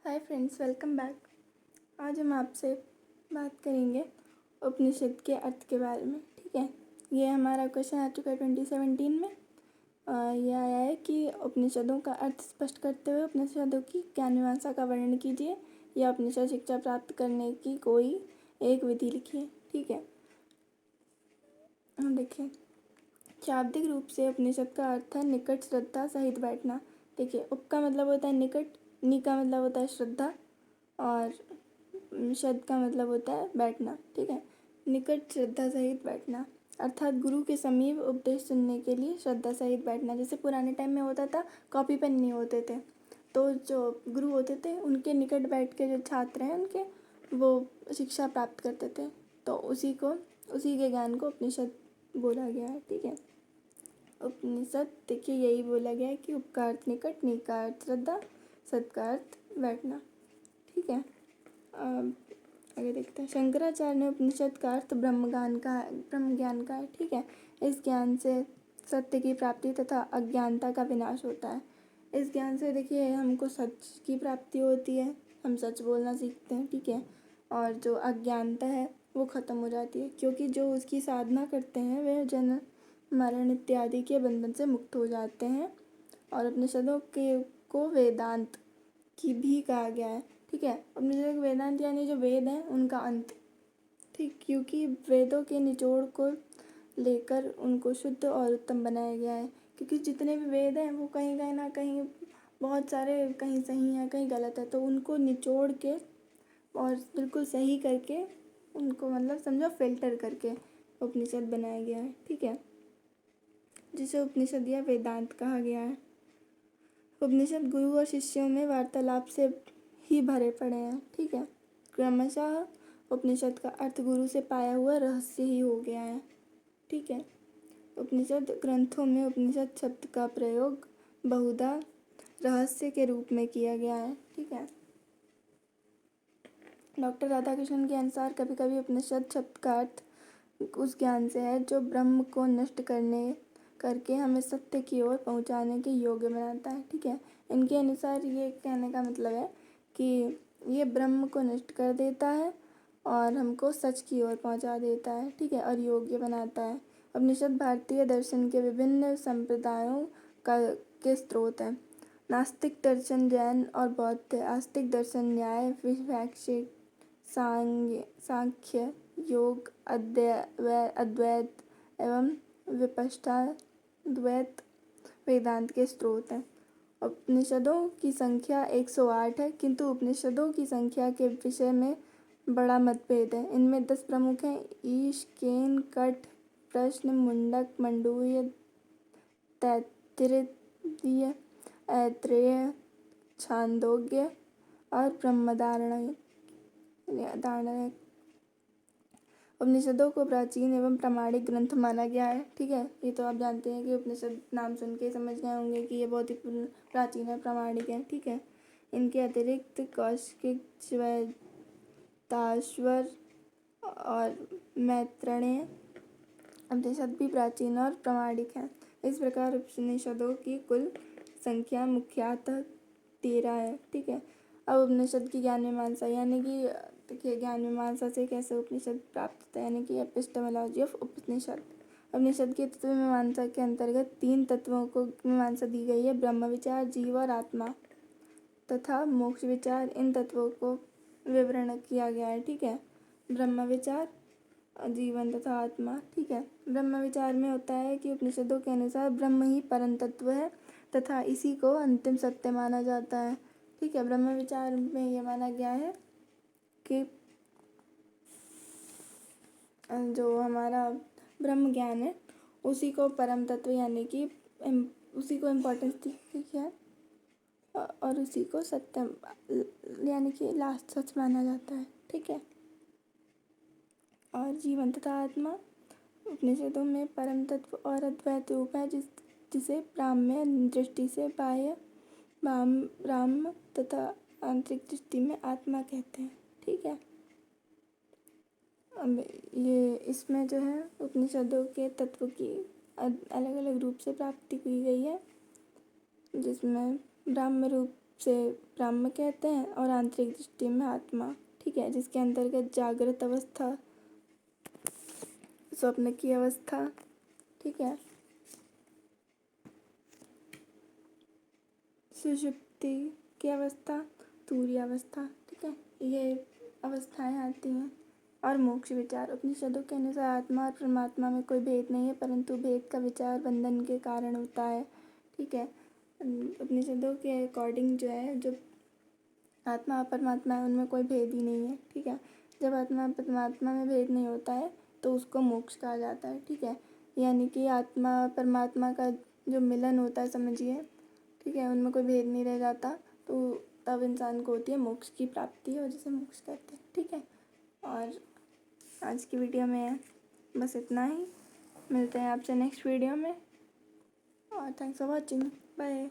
Hi friends, welcome back. आज हम आपसे बात करेंगे उपनिषद के अर्थ के बारे में। ठीक है, ये हमारा क्वेश्चन आ चुका है 2017 में। ये आया है कि उपनिषदों का अर्थ स्पष्ट करते हुए उपनिषदों की ज्ञान मीमांसा का वर्णन कीजिए या उपनिषद शिक्षा प्राप्त करने की कोई एक विधि लिखिए। ठीक है, देखिए, शाब्दिक रूप से उपनिषद का अर्थ है निकट श्रद्धा सहित बैठना। देखिए, उप का मतलब होता है निकट, नि का मतलब होता है श्रद्धा और शब्द का मतलब होता है बैठना। ठीक है, निकट श्रद्धा सहित बैठना अर्थात गुरु के समीप उपदेश सुनने के लिए श्रद्धा सहित बैठना। जैसे पुराने टाइम में होता था, कॉपी पेन नहीं होते थे, तो जो गुरु होते थे उनके निकट बैठ के जो छात्र हैं उनके वो शिक्षा प्राप्त करते थे, तो उसी के ज्ञान को उपनिषद बोला गया है। ठीक है, उपनिषद देखिए यही बोला गया है कि उप का अर्थ निकट, नि का अर्थ श्रद्धा, सत का अर्थ बैठना। ठीक है, आगे देखते हैं। शंकराचार्य ने उपनिषद का अर्थ ब्रह्म ज्ञान का है। ठीक है, इस ज्ञान से सत्य की प्राप्ति तथा अज्ञानता का विनाश होता है। इस ज्ञान से देखिए हमको सच की प्राप्ति होती है, हम सच बोलना सीखते हैं। ठीक है, और जो अज्ञानता है वो ख़त्म हो जाती है, क्योंकि जो उसकी साधना करते हैं वे जन्म मरण इत्यादि के बंधन से मुक्त हो जाते हैं। और उपनिषदों के को वेदांत की भी कहा गया है। ठीक है, उपनिषद वेदांत यानी जो वेद हैं उनका अंत। ठीक, क्योंकि वेदों के निचोड़ को लेकर उनको शुद्ध और उत्तम बनाया गया है। क्योंकि जितने भी वेद हैं वो कहीं कहीं ना कहीं बहुत सारे कहीं सही हैं कहीं गलत है, तो उनको निचोड़ के और बिल्कुल सही करके उनको मतलब समझो फिल्टर करके उपनिषद बनाया गया है। ठीक है, जिसे उपनिषद या वेदांत कहा गया है। उपनिषद गुरु और शिष्यों में वार्तालाप से ही भरे पड़े हैं। ठीक है, क्रमशः उपनिषद का अर्थ गुरु से पाया हुआ रहस्य ही हो गया है। ठीक है, उपनिषद ग्रंथों में उपनिषद शब्द का प्रयोग बहुधा रहस्य के रूप में किया गया है। ठीक है, डॉक्टर राधाकृष्णन के अनुसार कभी कभी उपनिषद शब्द का अर्थ उस ज्ञान से है जो ब्रह्म को नष्ट करके हमें सत्य की ओर पहुंचाने के योग्य बनाता है। ठीक है, इनके अनुसार ये कहने का मतलब है कि ये ब्रह्म को नष्ट कर देता है और हमको सच की ओर पहुंचा देता है। ठीक है, और योग्य बनाता है। उपनिषद भारतीय दर्शन के विभिन्न संप्रदायों के स्रोत हैं। नास्तिक दर्शन जैन और बौद्ध, आस्तिक दर्शन न्याय वैशेषिक, सांख्य, योग, अद्वैत एवं विशिष्टाद्वैत वेदांत के स्रोत हैं। उपनिषदों की संख्या 108 है, किंतु उपनिषदों की संख्या के विषय में बड़ा मतभेद है। इनमें 10 प्रमुख हैं: ईश, केन, कठ, प्रश्न, मुंडक, मंडूय, तैत्तिरीय, ऐत्रेय, छांदोग्य और ब्रह्मधारण्यक। उपनिषदों को प्राचीन एवं प्रामाणिक ग्रंथ माना गया है। ठीक है, ये तो आप जानते हैं कि उपनिषद नाम सुन के समझ गए होंगे कि ये बहुत ही प्राचीन और प्रामाणिक है। ठीक है, इनके अतिरिक्त कौशिक, श्वेताश्वर और मैत्रेय उपनिषद भी प्राचीन और प्रामाणिक हैं। इस प्रकार उपनिषदों की कुल संख्या मुख्यतः 13 है। ठीक है, अब उपनिषद की ज्ञान मीमांसा यानी कि देखिए ज्ञान मीमांसा से कैसे उपनिषद प्राप्त होता है, यानी कि एपिस्टेमोलॉजी ऑफ उपनिषद। उपनिषद की तत्व मीमांसा के अंतर्गत 3 तत्वों को मीमांसा दी गई है: ब्रह्म विचार, जीव और आत्मा तथा मोक्ष विचार। इन तत्वों को विवरण किया गया है। ठीक है, ब्रह्म विचार, जीवन तथा आत्मा। ठीक है, ब्रह्म विचार में होता है कि उपनिषदों के अनुसार ब्रह्म ही परम तत्व है तथा इसी को अंतिम सत्य माना जाता है। ठीक है, ब्रह्म विचार में ये माना गया है कि जो हमारा ब्रह्म ज्ञान है उसी को परम तत्व यानी कि उसी को इम्पोर्टेंस दी है और उसी को सत्य यानी कि लास्ट सच माना जाता है। ठीक है, और जीवन तथा आत्मा उपनिषदों में परम तत्व और अद्वैत रूप है जिसे ब्राह्म्य दृष्टि से बाह्य ब्राह्म तथा आंतरिक दृष्टि में आत्मा कहते हैं। ठीक है, अब ये इसमें जो है उपनिषदों के तत्व की अलग अलग रूप से प्राप्ति की गई है, जिसमें ब्राह्म रूप से ब्रह्म कहते हैं और आंतरिक दृष्टि में आत्मा। ठीक है, जिसके अंतर्गत जागृत अवस्था, स्वप्न की अवस्था, ठीक है, सुषुप्ति की अवस्था, तुरीय अवस्था, ठीक है, ये अवस्थाएं आती हैं। और मोक्ष विचार, उपनिषदों के अनुसार आत्मा और परमात्मा में कोई भेद नहीं है, परंतु भेद का विचार बंधन के कारण होता है। ठीक है, उपनिषदों के अकॉर्डिंग जो है, जो आत्मा और परमात्मा है उनमें कोई भेद ही नहीं है। ठीक है, जब आत्मा और परमात्मा में भेद नहीं होता है तो उसको मोक्ष कहा जाता है। ठीक है, यानी कि आत्मा और परमात्मा का जो मिलन होता है, समझिए, ठीक है, उनमें कोई भेद नहीं रह जाता, तो तब इंसान को होती है मोक्ष की प्राप्ति, और जिसे मोक्ष कहते हैं। ठीक है, और आज की वीडियो में बस इतना ही। मिलते हैं आपसे नेक्स्ट वीडियो में, और थैंक्स फॉर वॉचिंग। बाय।